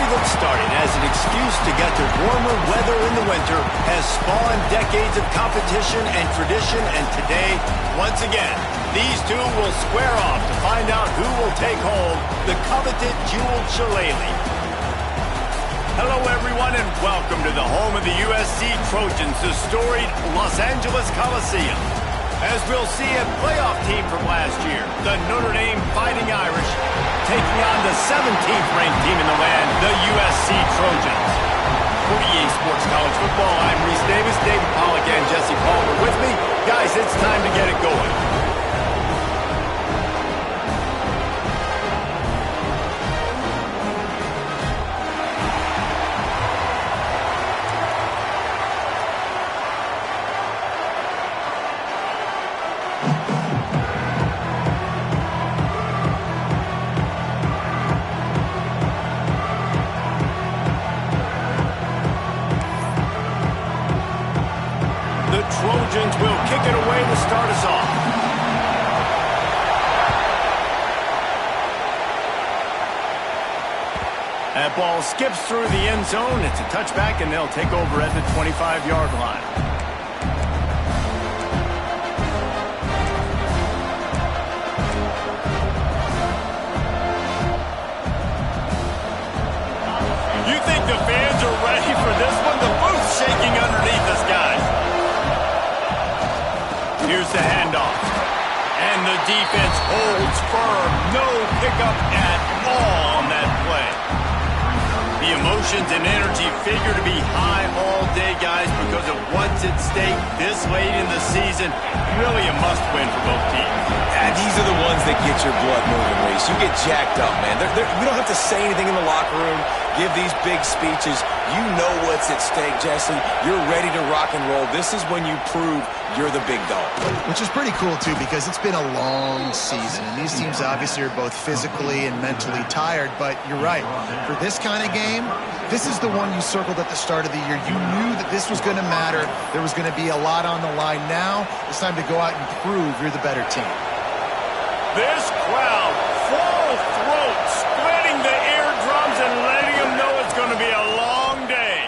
even started as an excuse to get to warmer weather in the winter has spawned decades of competition and tradition, and today, once again, these two will square off to find out who will take home the coveted jeweled shillelagh. Hello, everyone, and welcome to the home of the USC Trojans, the storied Los Angeles Coliseum. As we'll see, a playoff team from last year, the Notre Dame Fighting Irish, taking on the 17th-ranked team in the land, the USC Trojans. For EA Sports College Football, I'm Reese Davis, David Pollack, and Jesse Palmer with me. Guys, it's time to get it going. Trojans will kick it away to start us off. That ball skips through the end zone. It's a touchback, and they'll take over at the 25-yard line. You think the fans are ready for this one? The booth's shaking underneath us, guys. Here's the handoff. And the defense holds firm. No pickup at all on that play. The emotions and energy figure to be high all day, guys, because of what's at stake this late in the season. Really a must-win for both teams. Yeah, these are the ones that get your blood moving, Reese. You get jacked up, man. We don't have to say anything in the locker room, give these big speeches. You know what's at stake, Jesse. You're ready to rock and roll. This is when you prove you're the big dog. Which is pretty cool, too, because it's been a long season. And these teams obviously are both physically and mentally tired, but you're right. For this kind of game, this is the one you circled at the start of the year. You knew that this was going to matter. There was going to be a lot on the line. Now it's time to go out and prove you're the better team. This crowd, full throat, splitting the eardrums and letting them know it's going to be a long day.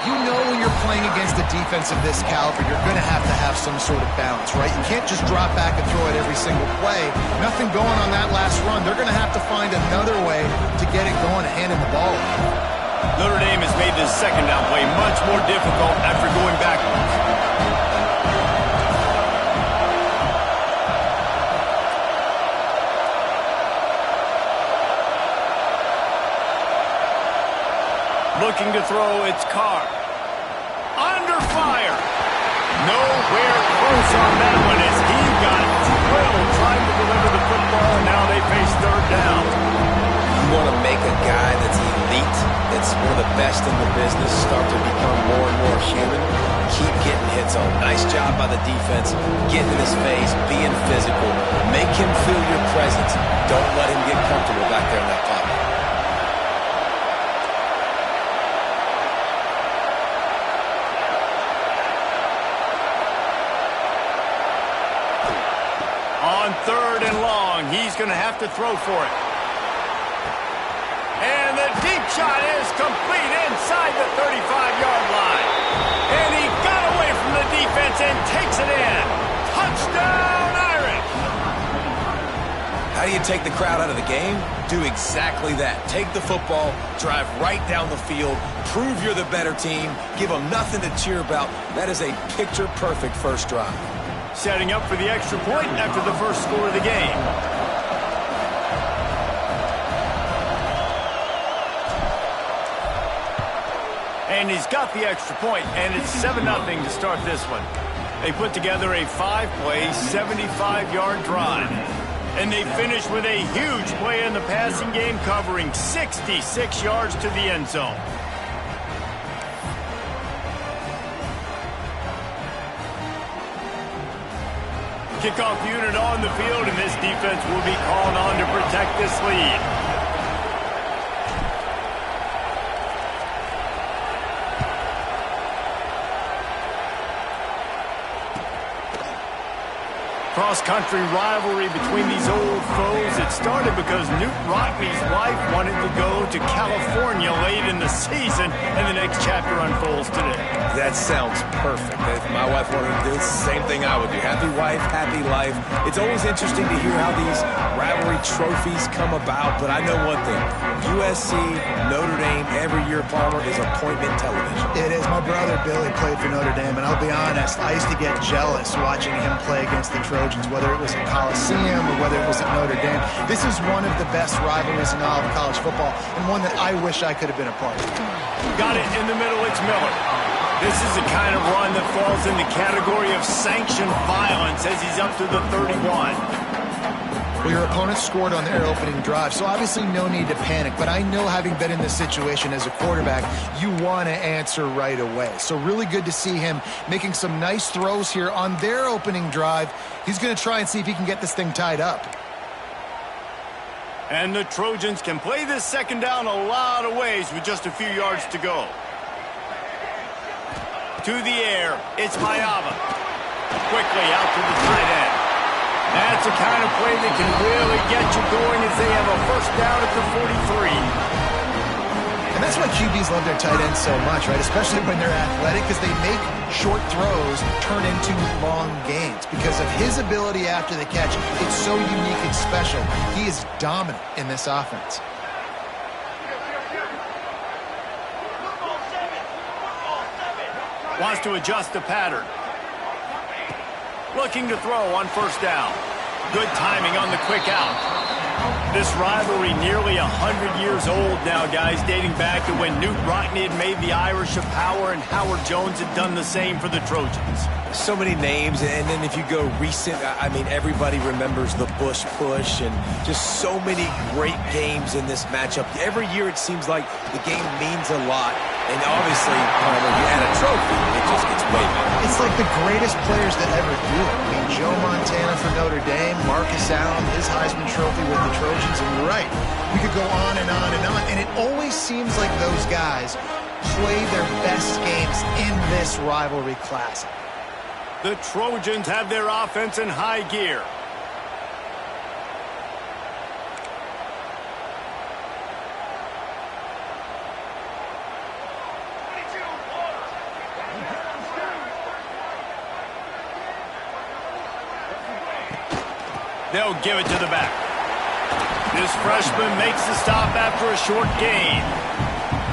You know when you're playing against a defense of this caliber, you're going to have some sort of balance, right? You can't just drop back and throw it every single play. Nothing going on that last run. They're going to have to find another way to get it going and handing the ball off. Notre Dame has made this second down play much more difficult after going backwards. Looking to throw, it's Carr. Under fire. Nowhere close on that one as he got drilled trying to deliver the football, and now they face third down. You want to make a guy that's elite, that's one of the best in the business, start to become more and more human. Keep getting hits on. Nice job by the defense. Getting in his face, being physical. Make him feel your presence. Don't let him get comfortable back there in that pocket. On third and long, he's going to have to throw for it. And the deep shot is complete inside the 35-yard line. And he got away from the defense and takes it in. Touchdown, Irish! How do you take the crowd out of the game? Do exactly that. Take the football, drive right down the field, prove you're the better team, give them nothing to cheer about. That is a picture-perfect first drive. Setting up for the extra point after the first score of the game. And he's got the extra point, and it's 7-0 to start this one. They put together a 5-play, 75-yard drive. And they finish with a huge play in the passing game, covering 66 yards to the end zone. Kickoff unit on the field, and this defense will be called on to protect this lead. Cross-country rivalry between these old foes. It started because Newt Rockne's wife wanted to go to California late in the season, and the next chapter unfolds today. That sounds perfect. If my wife wanted to do the same thing I would do. Happy wife, happy life. It's always interesting to hear how these rivalry trophies come about, but I know one thing. USC, Notre Dame, every year, Palmer, is appointment television. It is. My brother Billy played for Notre Dame, and I'll be honest, I used to get jealous watching him play against the Trojans, whether it was at Coliseum or whether it was at Notre Dame. This is one of the best rivalries in all of college football, and one that I wish I could have been a part of. Got it in the middle, it's Miller. This is the kind of run that falls in the category of sanctioned violence as he's up to the 31. Well, your opponent scored on their opening drive, so obviously no need to panic. But I know, having been in this situation as a quarterback, you want to answer right away. So really good to see him making some nice throws here on their opening drive. He's going to try and see if he can get this thing tied up. And the Trojans can play this second down a lot of ways with just a few yards to go. To the air, it's Mayava. Quickly out to the tight end. That's the kind of play that can really get you going as they have a first down at the 43. And that's why QBs love their tight ends so much, right? Especially when they're athletic, because they make short throws turn into long gains. Because of his ability after the catch, it's so unique and special. He is dominant in this offense. Wants to adjust the pattern. Looking to throw on first down. Good timing on the quick out. This rivalry nearly 100 years old now, guys, dating back to when Newt Rockne had made the Irish a power and Howard Jones had done the same for the Trojans. So many names, and then if you go recent, I mean, everybody remembers the Bush push and just so many great games in this matchup. Every year it seems like the game means a lot, and obviously, when you add a trophy, it just gets way better. It's like the greatest players that ever do it. I mean, Joe Montana for Notre Dame, Marcus Allen, his Heisman Trophy with the Trojans, and you're right. We could go on and on and on, and it always seems like those guys play their best games in this rivalry classic. The Trojans have their offense in high gear. They'll give it to the back. This freshman makes the stop after a short gain.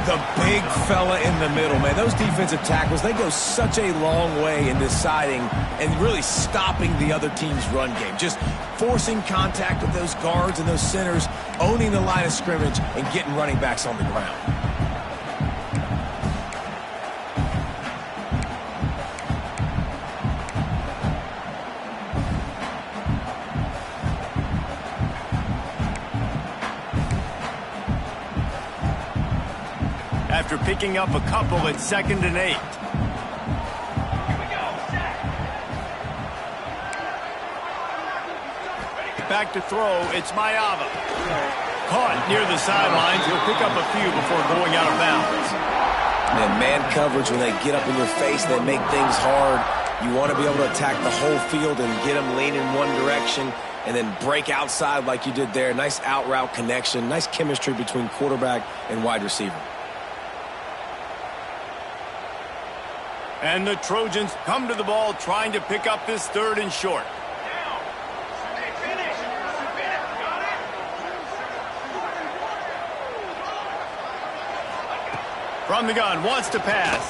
The big fella in the middle, man. Those defensive tackles, they go such a long way in deciding and really stopping the other team's run game. Just forcing contact with those guards and those centers, owning the line of scrimmage, and getting running backs on the ground. After picking up a couple at 2nd and 8. Back to throw, it's Mayava. Caught near the sidelines. He'll pick up a few before going out of bounds. And man coverage, when they get up in your face, they make things hard. You want to be able to attack the whole field and get them lean in one direction and then break outside like you did there. Nice out route connection, nice chemistry between quarterback and wide receiver. And the Trojans come to the ball trying to pick up this 3rd and short. From the gun, wants to pass.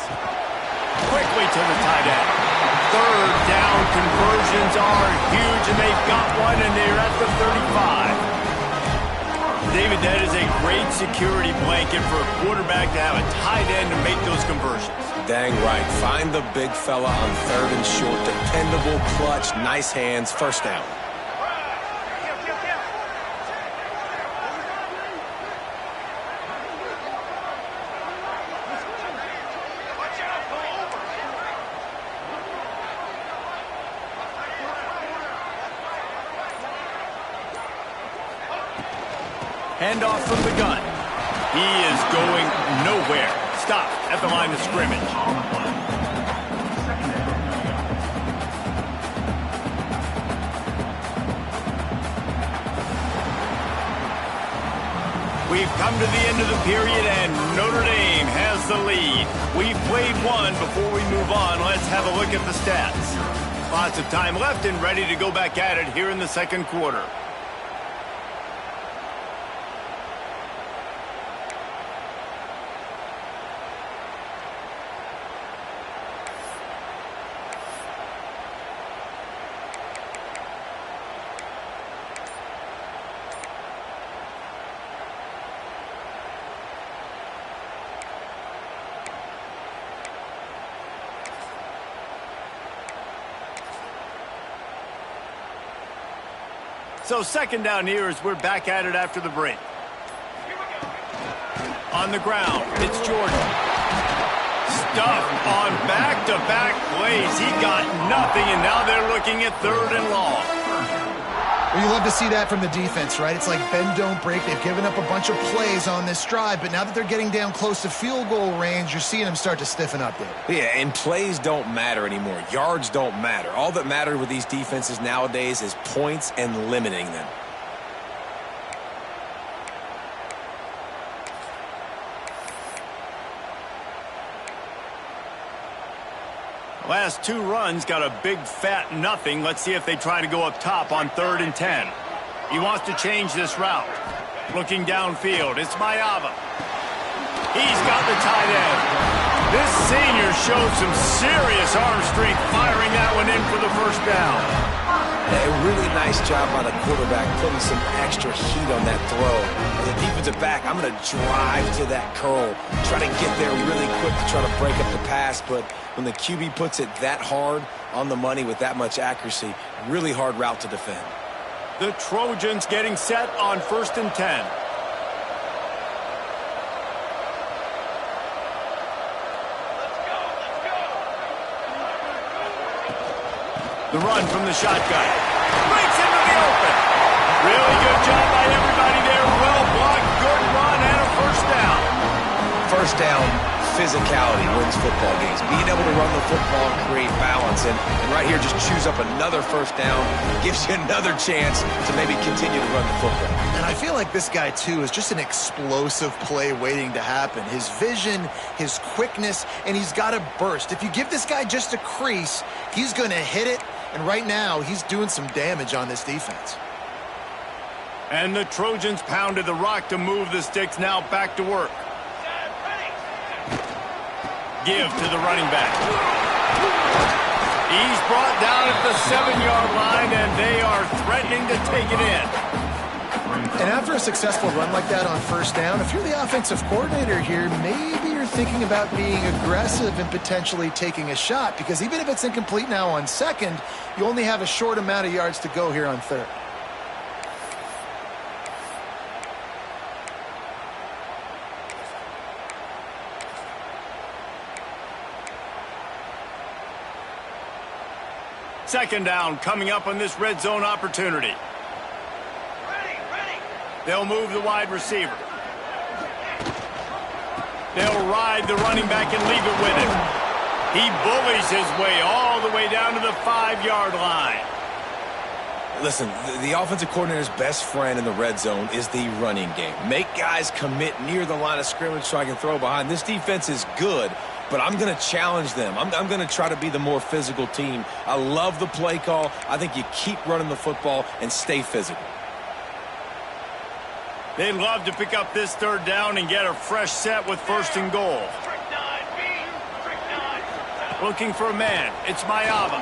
Quickly to the tight end. 3rd down conversions are huge, and they've got one, and they're at the 35. David, that is a great security blanket for a quarterback to have a tight end to make those conversions. Dang right. Find the big fella on 3rd and short. Dependable, clutch, nice hands, first down. Handoff from the gun. He is going nowhere. Stop at the line of scrimmage. We've come to the end of the period, and Notre Dame has the lead. We've played one. Before we move on, let's have a look at the stats. Lots of time left and ready to go back at it here in the second quarter. So second down here as we're back at it after the break. On the ground, it's Jordan. Stuffed on back-to-back plays. He got nothing, and now they're looking at 3rd and long. Well, you love to see that from the defense, right? It's like bend, don't break. They've given up a bunch of plays on this drive, but now that they're getting down close to field goal range, you're seeing them start to stiffen up there. Yeah, and plays don't matter anymore. Yards don't matter. All that matters with these defenses nowadays is points and limiting them. Last 2 runs got a big fat nothing. Let's see if they try to go up top on 3rd and 10. He wants to change this route. Looking downfield, it's Mayava. He's got the tight end. This senior showed some serious arm strength firing that one in for the first down. A really nice job by the quarterback putting some extra heat on that throw. As a defensive back, I'm going to drive to that curl, try to get there really quick to try to break up the pass, but when the QB puts it that hard on the money with that much accuracy, really hard route to defend. The Trojans getting set on 1st and 10. The run from the shotgun. Breaks into the open. Really good job by everybody there. Well blocked, good run, and a first down. First down, physicality wins football games. Being able to run the football and create balance. And right here, just choose up another first down. Gives you another chance to maybe continue to run the football. And I feel like this guy, too, is just an explosive play waiting to happen. His vision, his quickness, and he's got a burst. If you give this guy just a crease, he's going to hit it. And right now, he's doing some damage on this defense. And the Trojans pounded the rock to move the sticks. Now back to work. Give to the running back. He's brought down at the 7-yard line, and they are threatening to take it in. And after a successful run like that on first down, if you're the offensive coordinator here, maybe you're thinking about being aggressive and potentially taking a shot, because even if it's incomplete now on 2nd, you only have a short amount of yards to go here on 3rd. Second down coming up on this red zone opportunity. They'll move the wide receiver. They'll ride the running back and leave it with him. He bullies his way all the way down to the 5-yard line. Listen, the offensive coordinator's best friend in the red zone is the running game. Make guys commit near the line of scrimmage so I can throw behind. This defense is good, but I'm going to challenge them. I'm going to try to be the more physical team. I love the play call. I think you keep running the football and stay physical. They'd love to pick up this 3rd down and get a fresh set with 1st and goal. Looking for a man. It's Mayava.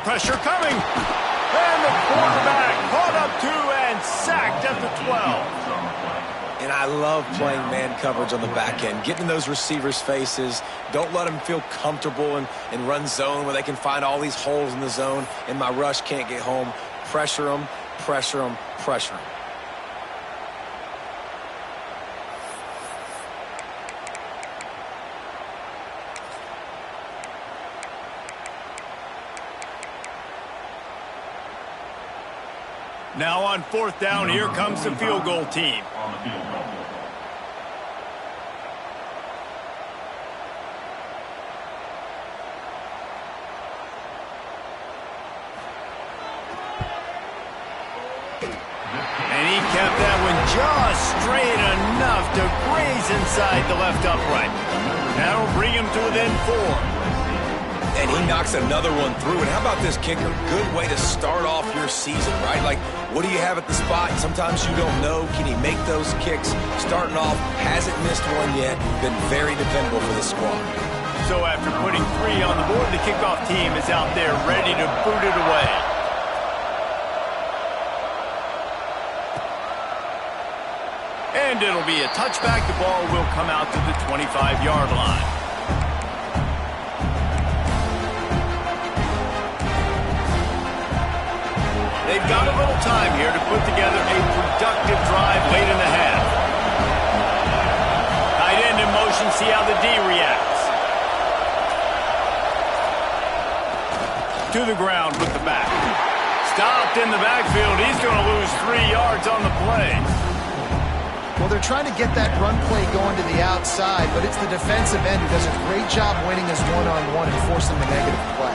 Pressure coming. And the quarterback caught up 2 and sacked at the 12. And I love playing man coverage on the back end, getting in those receivers' faces. Don't let them feel comfortable in run zone where they can find all these holes in the zone and my rush can't get home. Pressure them, pressure them, pressure them. Now on 4th down, here comes the field goal team. And he kept that one just straight enough to graze inside the left upright. That'll bring him to within 4. And he knocks another one through. And how about this kicker? Good way to start off your season, right? Like, what do you have at the spot? Sometimes you don't know. Can he make those kicks? Starting off, hasn't missed one yet. Been very dependable for the squad. So after putting 3 on the board, the kickoff team is out there ready to boot it away. And it'll be a touchback. The ball will come out to the 25-yard line. They've got a little time here to put together a productive drive late in the half. Tight end in motion, see how the D reacts. To the ground with the back. Stopped in the backfield. He's going to lose 3 yards on the play. Well, they're trying to get that run play going to the outside, but it's the defensive end who does a great job winning his one-on-one and forcing the negative play.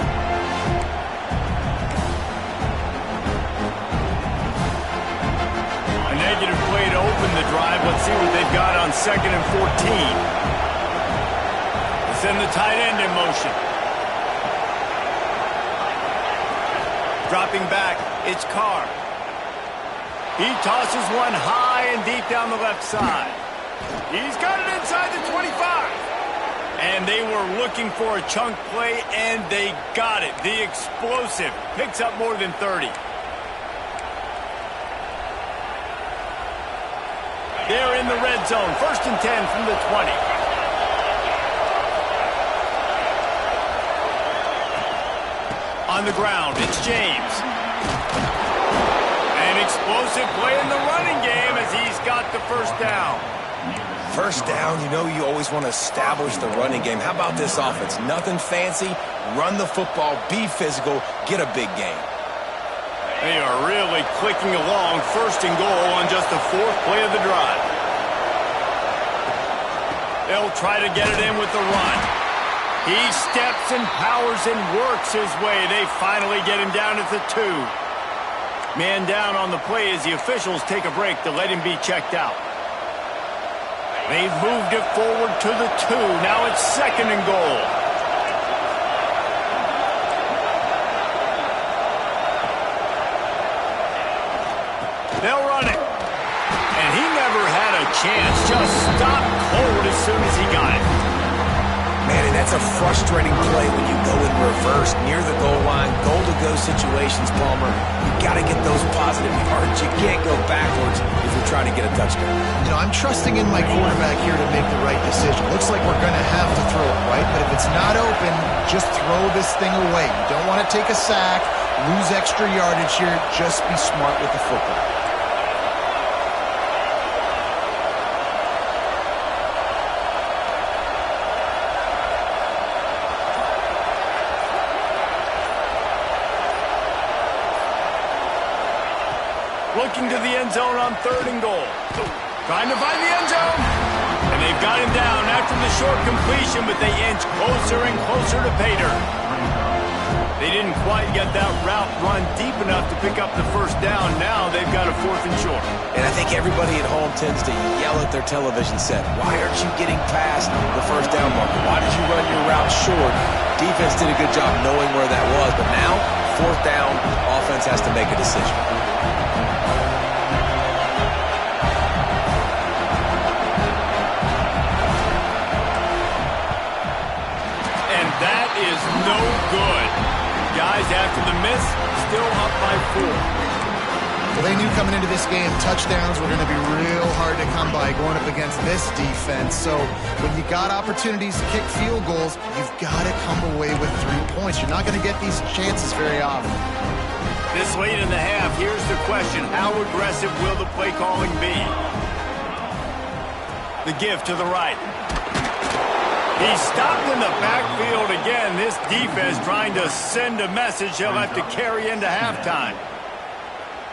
A negative play to open the drive. Let's see what they've got on 2nd and 14. They send the tight end in motion. Dropping back, it's Carr. He tosses one high and deep down the left side. He's got it inside the 25. And they were looking for a chunk play, and they got it. The explosive picks up more than 30. They're in the red zone. 1st and 10 from the 20. On the ground, it's James. An explosive play in the running game as he's got the 1st down. First down, you know you always want to establish the running game. How about this offense? Nothing fancy. Run the football, be physical, get a big gain. They are really clicking along. 1st and goal on just the 4th play of the drive. They'll try to get it in with the run. He steps and powers and works his way. They finally get him down at the 2. Man down on the play as the officials take a break to let him be checked out. They've moved it forward to the 2. Now it's 2nd and goal. They'll run it. And he never had a chance. Just stopped cold as soon as he got it. Man, and that's a frustrating play when you go in reverse near the goal line. Goal-to-go situations, Palmer. You got to get those positive yards. You can't go backwards if you're trying to get a touchdown. You know, I'm trusting in my quarterback here to make the right decision. Looks like we're going to have to throw it, right? But if it's not open, just throw this thing away. You don't want to take a sack, lose extra yardage here. Just be smart with the football. Looking to the end zone on 3rd and goal. Trying to find the end zone. And they've got him down after the short completion, but they inch closer and closer to pay dirt. They didn't quite get that route run deep enough to pick up the 1st down. Now they've got a 4th and short. And I think everybody at home tends to yell at their television set. Why aren't you getting past the 1st down marker? Why did you run your route short? Defense did a good job knowing where that was, but now 4th down, offense has to make a decision. That is no good. Guys, after the miss, still up by 4. Well, they knew coming into this game, touchdowns were going to be real hard to come by going up against this defense. So when you got opportunities to kick field goals, you've got to come away with 3 points. You're not going to get these chances very often. This late in the half, here's the question. How aggressive will the play calling be? The give to the right. He's stopped in the backfield again. This defense trying to send a message he'll have to carry into halftime.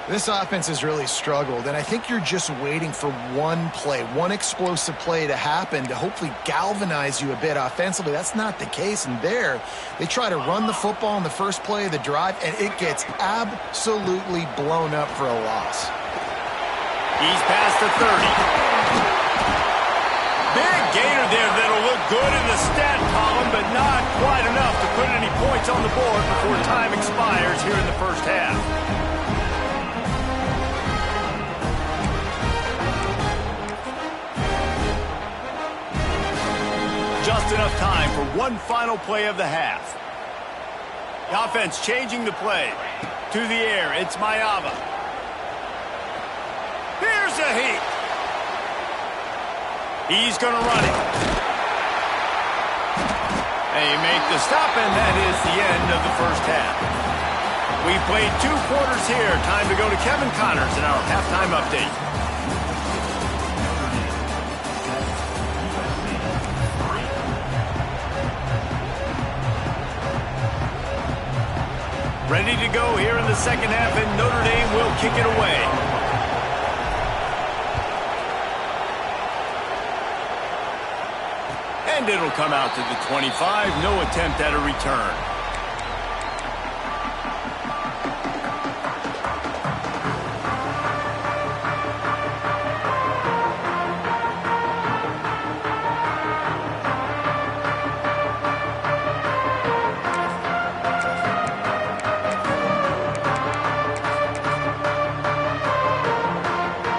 This offense has really struggled, and I think you're just waiting for one play, one explosive play to happen to hopefully galvanize you a bit offensively. That's not the case, and there they try to run the football on the first play of the drive, and it gets absolutely blown up for a loss. He's past the 30. Big gainer there that'll look good in the stat column, but not quite enough to put any points on the board before time expires here in the first half. Just enough time for one final play of the half. The offense changing the play. To the air, it's Mayava. Here's a heat. He's going to run it. They make the stop, and that is the end of the first half. We played 2 quarters here. Time to go to Kevin Connors in our halftime update. Ready to go here in the second half, and Notre Dame will kick it away. And it'll come out to the 25. No attempt at a return.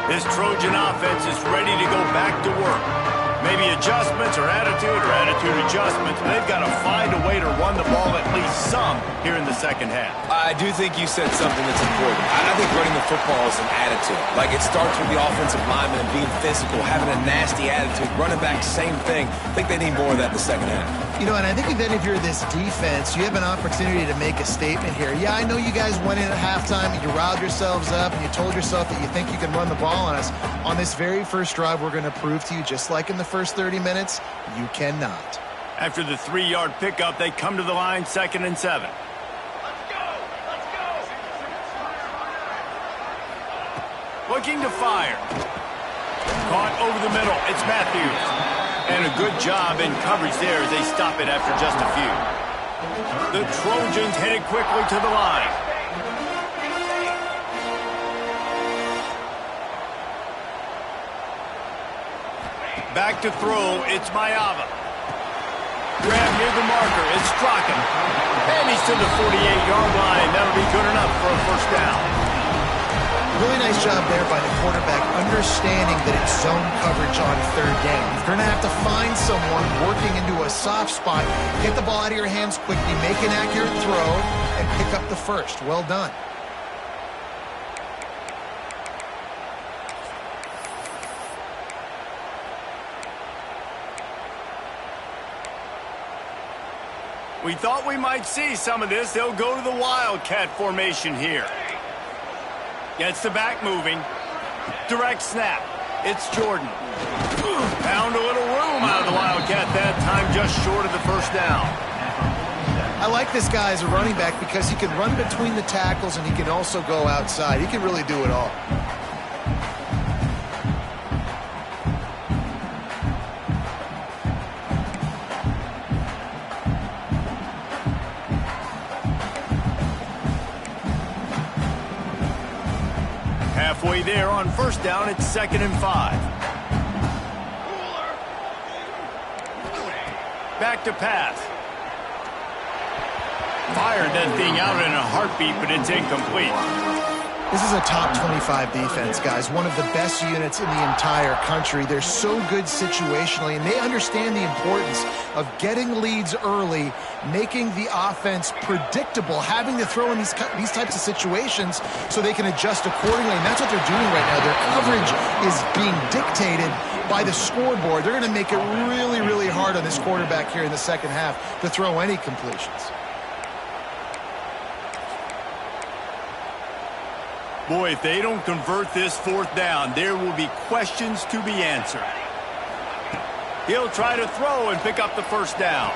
This Trojan offense is ready to go back to work. Maybe adjustments or attitude adjustments, but they've got to find a way to run the ball at least some here in the second half. I do think you said something that's important. I think running the football is an attitude. Like, it starts with the offensive lineman and being physical, having a nasty attitude. Running back, same thing. I think they need more of that in the second half. You know, and I think then if you're this defense, you have an opportunity to make a statement here. Yeah, I know you guys went in at halftime and you riled yourselves up and you told yourself that you think you can run the ball on us. On this very first drive, we're going to prove to you, just like in the first 30 minutes, you cannot. After the 3-yard pickup, they come to the line, 2nd and 7. Looking to fire. Caught over the middle. It's Matthews. And a good job in coverage there as they stop it after just a few. The Trojans headed quickly to the line. Back to throw. It's Mayava. Grab near the marker. It's Strachan. And he's to the 48-yard line. That'll be good enough for a first down. Really nice job there by the quarterback, understanding that it's zone coverage on 3rd down. You're going to have to find someone working into a soft spot, get the ball out of your hands quickly, make an accurate throw, and pick up the first. Well done. We thought we might see some of this. They'll go to the Wildcat formation here. Gets the back moving. Direct snap. It's Jordan. Found a little room out of the Wildcat that time, just short of the first down. I like this guy as a running back because he can run between the tackles and he can also go outside. He can really do it all. Halfway there on first down, it's 2nd and 5. Back to pass. Fired that thing out in a heartbeat, but it's incomplete. This is a top 25 defense, guys. One of the best units in the entire country. They're so good situationally, and they understand the importance of getting leads early, making the offense predictable, having to throw in these types of situations so they can adjust accordingly, and that's what they're doing right now. Their coverage is being dictated by the scoreboard. They're going to make it really, really hard on this quarterback here in the second half to throw any completions. Boy, if they don't convert this 4th down, there will be questions to be answered. He'll try to throw and pick up the first down.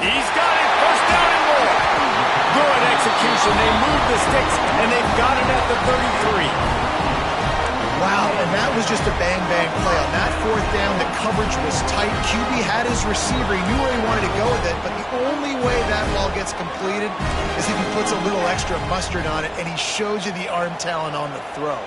He's got it, first down and more. Good execution. They move the sticks, and they've got it at the 33. Wow, and that was just a bang-bang play. On that 4th down, the coverage was tight. QB had his receiver. He knew where he wanted to go with it, but the only way that ball gets completed is if he puts a little extra mustard on it, and he shows you the arm talent on the throw.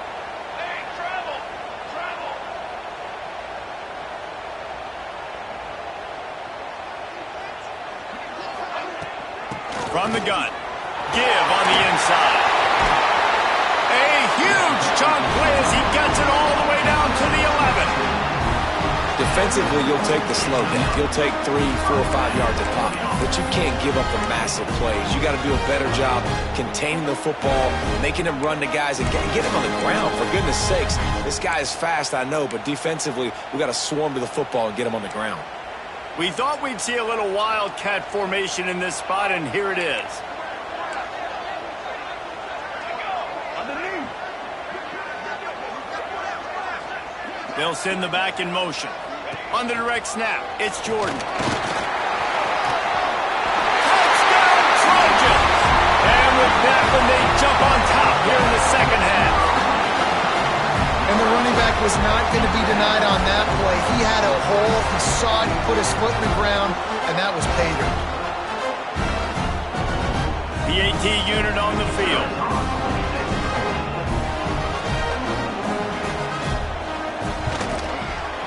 From the gun. Give on the inside. A huge chunk play as he gets it all the way down to the 11. Defensively, you'll take the slow down. You'll take 3, 4, 5 yards of pop. But you can't give up the massive plays. You got to do a better job containing the football, making him run to guys, and get him on the ground. For goodness sakes, this guy is fast, I know, but defensively, we got to swarm to the football and get him on the ground. We thought we'd see a little wildcat formation in this spot, and here it is. They'll send the back in motion. On the direct snap, it's Jordan. Touchdown, Trojans! And with that one, they jump on top here in the second half. And the running back was not going to be denied on that play. He had a hole, he saw it, he put his foot in the ground, and that was pay dirt. The AT unit on the field.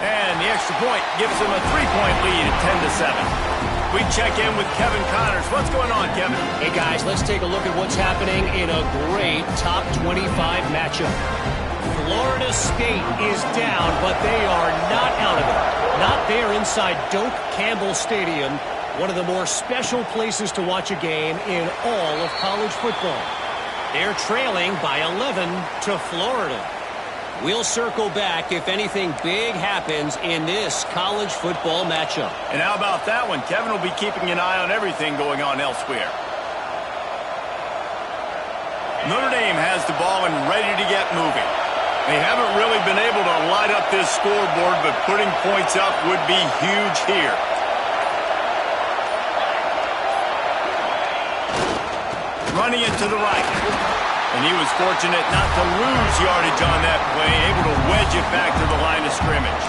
And the extra point gives them a 3-point lead at 10-7. We check in with Kevin Connors. What's going on, Kevin? Hey, guys, let's take a look at what's happening in a great top 25 matchup. Florida State is down, but they are not out of it. Not there inside Doak Campbell Stadium, one of the more special places to watch a game in all of college football. They're trailing by 11 to Florida. We'll circle back if anything big happens in this college football matchup. And how about that one? Kevin will be keeping an eye on everything going on elsewhere. Notre Dame has the ball and ready to get moving. They haven't really been able to light up this scoreboard, but putting points up would be huge here. Running it to the right. And he was fortunate not to lose yardage on that play, able to wedge it back to the line of scrimmage.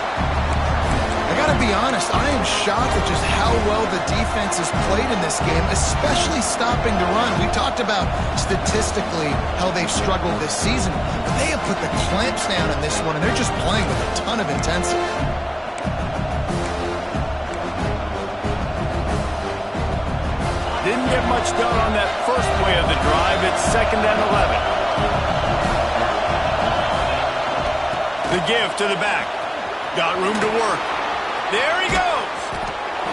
I got to be honest, I am shocked at just how well the defense has played in this game, especially stopping the run. We talked about statistically how they've struggled this season, but they have put the clamps down in this one, and they're just playing with a ton of intensity. Didn't get much done on that first play of the drive. It's 2nd and 11. The give to the back. Got room to work. There he goes.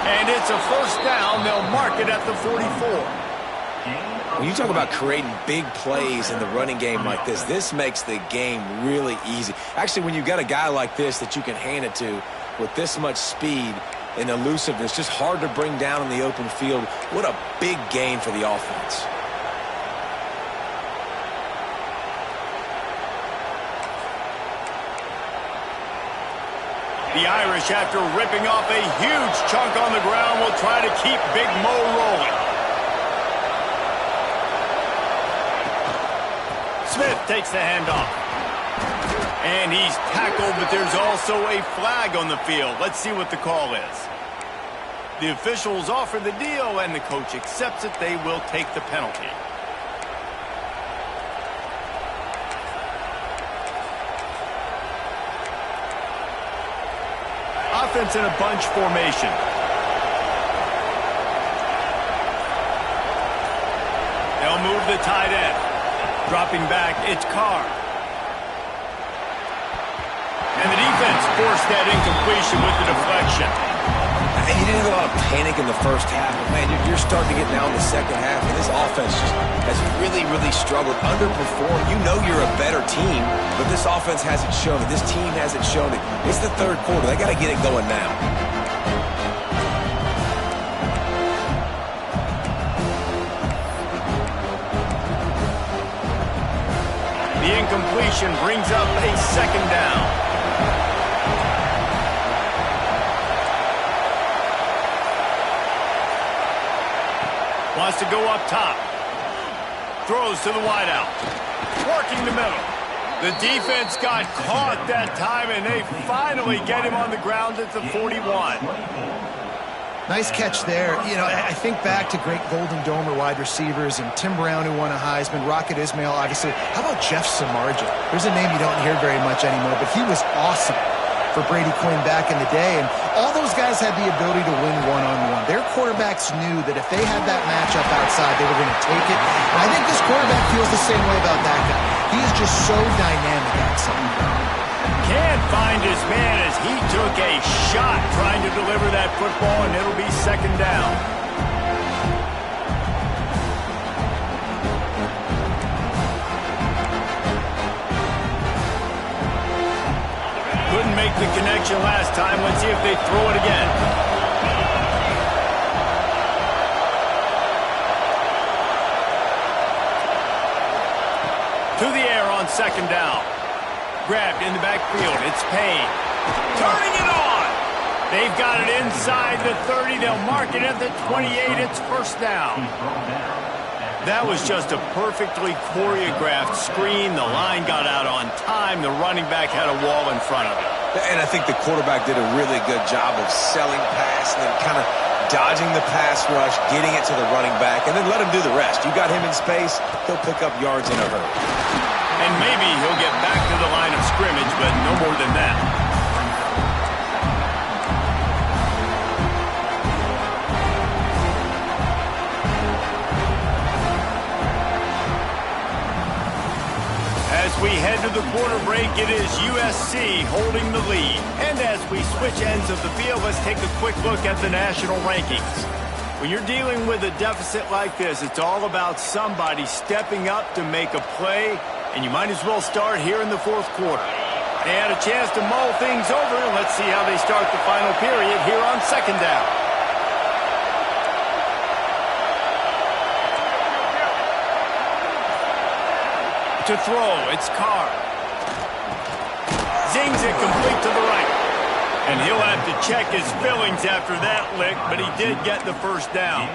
And it's a first down. They'll mark it at the 44. When you talk about creating big plays in the running game like this makes the game really easy. Actually, when you've got a guy like this that you can hand it to with this much speed and elusiveness, just hard to bring down in the open field. What a big gain for the offense. The Irish, after ripping off a huge chunk on the ground, will try to keep Big Mo rolling. Smith takes the handoff. And he's tackled, but there's also a flag on the field. Let's see what the call is. The officials offer the deal, and the coach accepts it. They will take the penalty. Offense in a bunch formation. They'll move the tight end. Dropping back, it's Carr. And the defense forced that incompletion with the deflection. He didn't have a lot of panic in the first half, but man, you're starting to get now in the second half, and this offense just has really, really struggled, underperformed. You know you're a better team, but this offense hasn't shown it. This team hasn't shown it. It's the third quarter. They got to get it going now. The incompletion brings up a second down. Wants to go up top. Throws to the wideout. Working the middle. The defense got caught that time, and they finally get him on the ground at the 41. Nice catch there. You know, I think back to great Golden Domer wide receivers and Tim Brown, who won a Heisman, Rocket Ismail, obviously. How about Jeff Samardzija? There's a name you don't hear very much anymore, but he was awesome. for Brady Quinn back in the day. And all those guys had the ability to win one-on-one. Their quarterbacks knew that if they had that matchup outside, they were going to take it. And I think this quarterback feels the same way about that guy. He is just so dynamic outside. Can't find his man as he took a shot trying to deliver that football, and it'll be second down. Couldn't make the connection last time. Let's see if they throw it again. To the air on second down. Grabbed in the backfield. It's Payne. Turning it on. They've got it inside the 30. They'll mark it at the 28. It's first down. That was just a perfectly choreographed screen. The line got out on time. The running back had a wall in front of it. And I think the quarterback did a really good job of selling pass and then kind of dodging the pass rush, getting it to the running back, and then let him do the rest. You got him in space, he'll pick up yards in a hurry. And maybe he'll get back to the line of scrimmage, but no more than that. As we head to the quarter break, it is USC holding the lead. And as we switch ends of the field, let's take a quick look at the national rankings. When you're dealing with a deficit like this, it's all about somebody stepping up to make a play, and you might as well start here in the fourth quarter. They had a chance to mull things over, and let's see how they start the final period here on second down. To throw, it's Carr. Zings it complete to the right. And he'll have to check his fillings after that lick, but he did get the first down.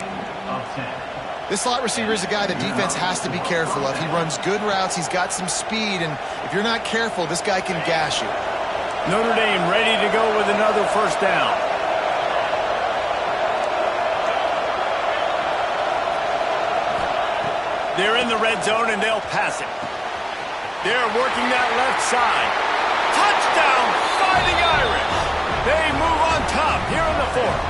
This slot receiver is a guy the defense has to be careful of. He runs good routes, he's got some speed, and if you're not careful, this guy can gash you. Notre Dame ready to go with another first down. They're in the red zone, and they'll pass it. They're working that left side. Touchdown, Fighting Irish. They move on top here in the fourth.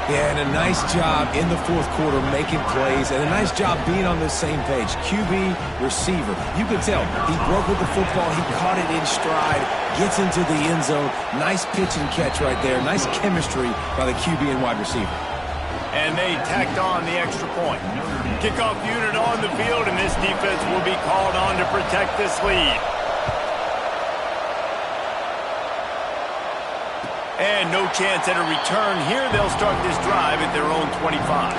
Yeah, and a nice job in the fourth quarter making plays, and a nice job being on the same page. QB, receiver. You can tell he broke with the football. He caught it in stride, gets into the end zone. Nice pitch and catch right there. Nice chemistry by the QB and wide receiver. And they tacked on the extra point. Kickoff unit on the field, and this defense will be called on to protect this lead. And no chance at a return here. They'll start this drive at their own 25.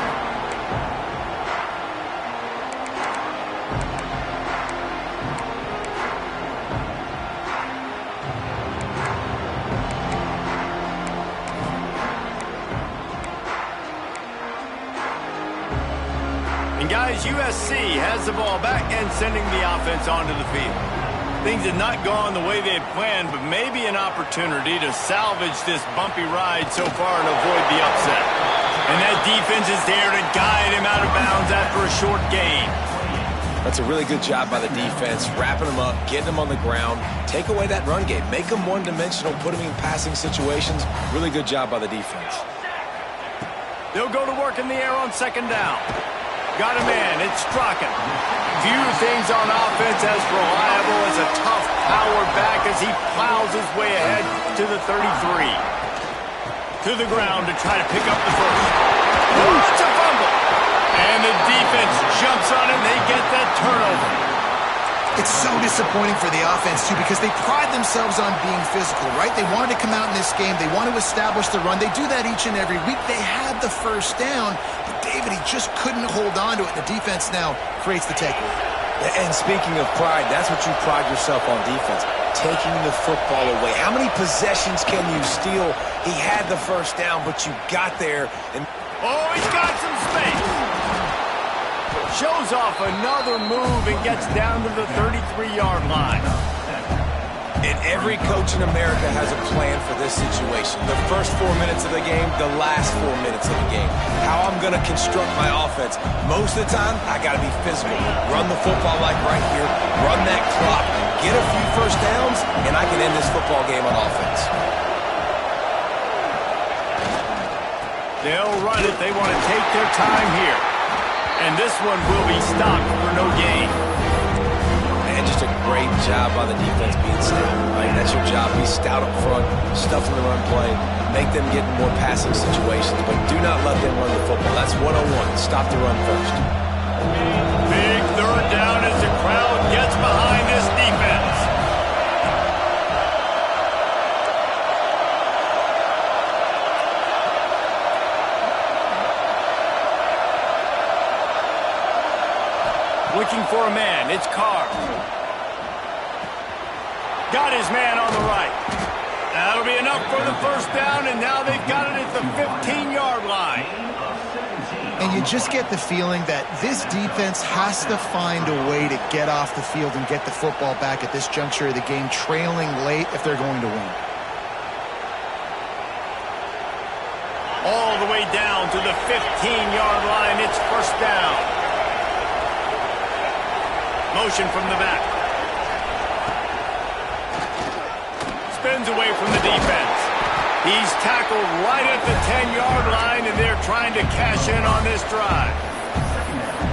And guys, USC has the ball back and sending the offense onto the field. Things have not gone the way they had planned, but maybe an opportunity to salvage this bumpy ride so far and avoid the upset. And that defense is there to guide him out of bounds after a short gain. That's a really good job by the defense, wrapping them up, getting them on the ground, take away that run game, make them one-dimensional, put them in passing situations. Really good job by the defense. They'll go to work in the air on second down. Got a man, it's Strachan. Few things on offense as reliable as a tough power back as he plows his way ahead to the 33. To the ground to try to pick up the first. Oh, it's a fumble. And the defense jumps on it, and they get that turnover. It's so disappointing for the offense, too, because they pride themselves on being physical, right? They wanted to come out in this game. They want to establish the run. They do that each and every week. They had the first down, but David, he just couldn't hold on to it. The defense now creates the takeaway. And speaking of pride, that's what you pride yourself on defense, taking the football away. How many possessions can you steal? He had the first down, but you got there. And oh, he's got some space. Shows off another move and gets down to the 33-yard line. And every coach in America has a plan for this situation. The first 4 minutes of the game, the last 4 minutes of the game. How I'm going to construct my offense. Most of the time, I got to be physical. Run the football like right here. Run that clock. get a few first downs, and I can end this football game on offense. They'll run it. They want to take their time here. And this one will be stopped for no gain. Man, just a great job by the defense being stout. Right? That's your job. Be stout up front, stuff in the run play, make them get in more passing situations, but do not let them run the football. That's 101. Stop the run first. Big third down as the crowd gets behind this defense. Looking for a man. It's Carr. Got his man on the right. That'll be enough for the first down, and now they've got it at the 15-yard line. And you just get the feeling that this defense has to find a way to get off the field and get the football back at this juncture of the game, trailing late if they're going to win. All the way down to the 15-yard line. It's first down. Motion from the back. Spins away from the defense. He's tackled right at the 10-yard line, and they're trying to cash in on this drive.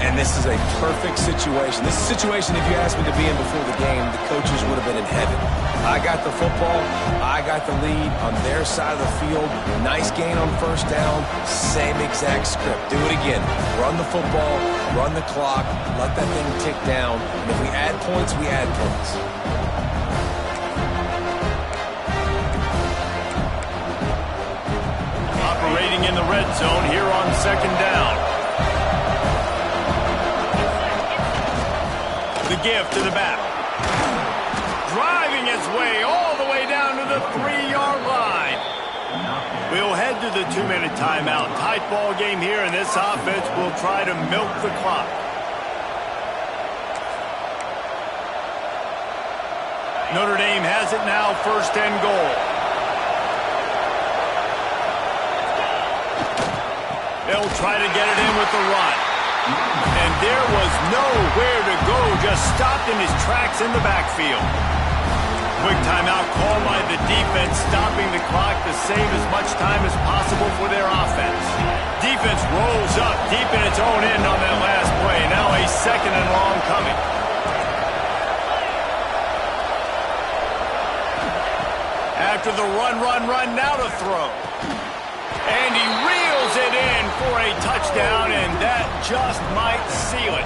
And this is a perfect situation. This is a situation, if you asked me to be in before the game, the coaches would have been in heaven. I got the football. I got the lead on their side of the field. Nice gain on first down. Same exact script. Do it again. Run the football. Run the clock. Let that thing tick down. And if we add points, we add points. Operating in the red zone here on second down. The give to the back. Driving its way all the way down to the 3-yard line. We'll head to the 2-minute timeout. Tight ball game here, and this offense will try to milk the clock. Notre Dame has it now, first and goal. They'll try to get it in with the run. And there was nowhere to go, just stopped in his tracks in the backfield. Quick timeout called by the defense, stopping the clock to save as much time as possible for their offense. Defense rolls up deep in its own end on that last play. Now a second and long coming. After the run, now to throw. And he reels it in for a touchdown, and that just might seal it.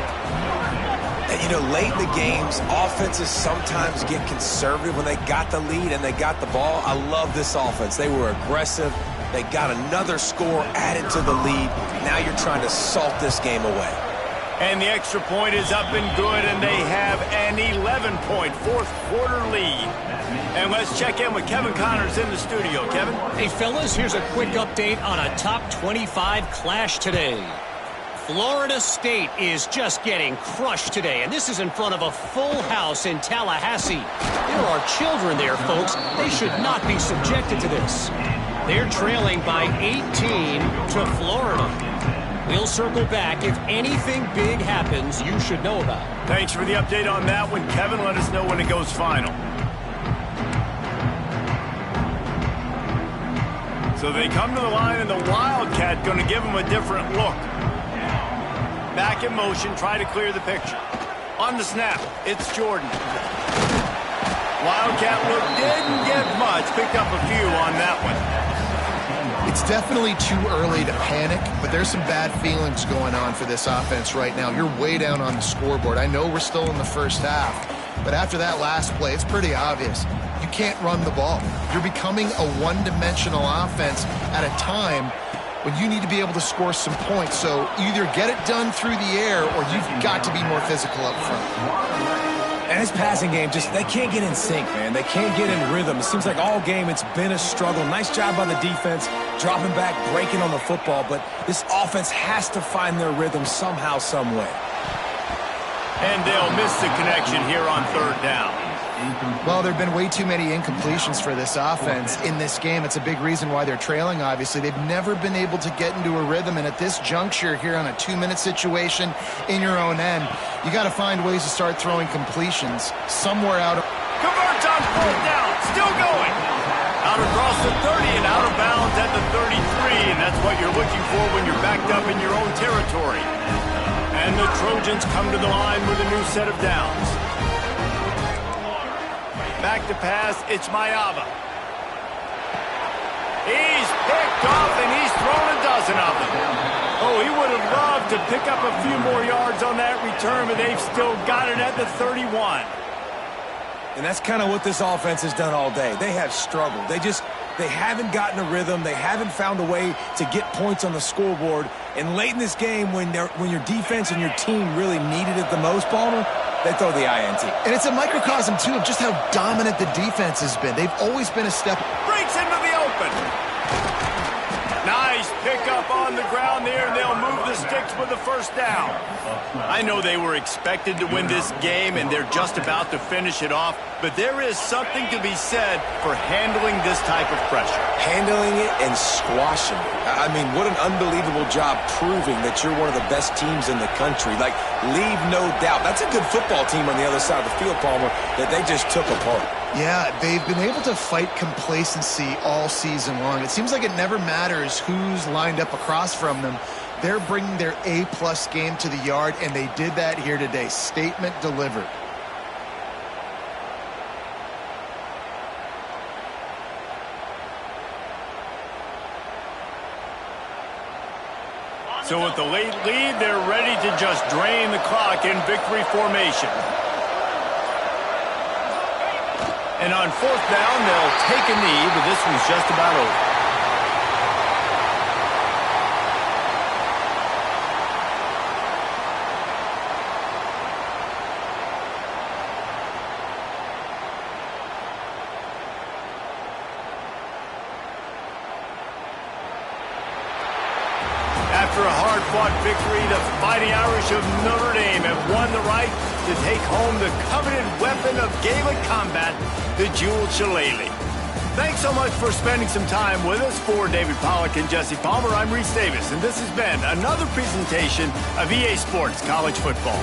And, you know, late in the games, offenses sometimes get conservative when they got the lead and they got the ball. I love this offense. They were aggressive. They got another score added to the lead. Now you're trying to salt this game away. And the extra point is up and good, and they have an 11-point fourth-quarter lead. And let's check in with Kevin Connors in the studio. Kevin? Hey, fellas, here's a quick update on a top 25 clash today. Florida State is just getting crushed today, and this is in front of a full house in Tallahassee. There are children there, folks. They should not be subjected to this. They're trailing by 18 to Florida. We'll circle back. If anything big happens, you should know about it. Thanks for the update on that one, Kevin. Let us know when it goes final. So they come to the line, and the Wildcat going to give them a different look. Back in motion, try to clear the picture. On the snap, it's Jordan. Wildcat look didn't get much. Picked up a few on that one. It's definitely too early to panic, but there's some bad feelings going on for this offense right now. You're way down on the scoreboard. I know we're still in the first half, but after that last play, it's pretty obvious. You can't run the ball. You're becoming a one-dimensional offense at a time when you need to be able to score some points. So either get it done through the air or you've got to be more physical up front. And his passing game, they can't get in sync, man. They can't get in rhythm. It seems like all game it's been a struggle. Nice job by the defense, dropping back, breaking on the football, but this offense has to find their rhythm somehow, some way. And they'll miss the connection here on third down. Well, there have been way too many incompletions for this offense in this game. It's a big reason why they're trailing, obviously. They've never been able to get into a rhythm, and at this juncture here on a 2-minute situation in your own end, you got to find ways to start throwing completions somewhere out of... Converts on 4th down, still going. Out across the 30 and out of bounds at the 33, and that's what you're looking for when you're backed up in your own territory. And the Trojans come to the line with a new set of downs. Back to pass, it's Mayava. He's picked off and he's thrown a dozen of them. Oh, he would have loved to pick up a few more yards on that return, but they've still got it at the 31. And that's kind of what this offense has done all day. They have struggled. They haven't gotten a rhythm. They haven't found a way to get points on the scoreboard. And late in this game, when your defense and your team really needed it the most, Palmer, they throw the INT. And it's a microcosm, too, of just how dominant the defense has been. They've always been a step... Breaks into the open. Nice pickup on the ground there, and they'll move the sticks with the first down. I know they were expected to win this game, and they're just about to finish it off, but there is something to be said for handling this type of pressure. Handling it and squashing it. I mean, what an unbelievable job proving that you're one of the best teams in the country. Like, leave no doubt. That's a good football team on the other side of the field, Palmer, that they just took apart. Yeah, they've been able to fight complacency all season long. It seems like it never matters who's lined up across from them. They're bringing their A-plus game to the yard, and they did that here today. Statement delivered. So with the late lead, they're ready to just drain the clock in victory formation. And on 4th down, they'll take a knee, but this one's just about over. After a hard-fought victory, the Fighting Irish of Notre Dame have won the right to take home the coveted weapon of Gaelic combat, the jeweled shillelagh. Thanks so much for spending some time with us. For David Pollack and Jesse Palmer, I'm Reese Davis, and this has been another presentation of EA Sports College Football.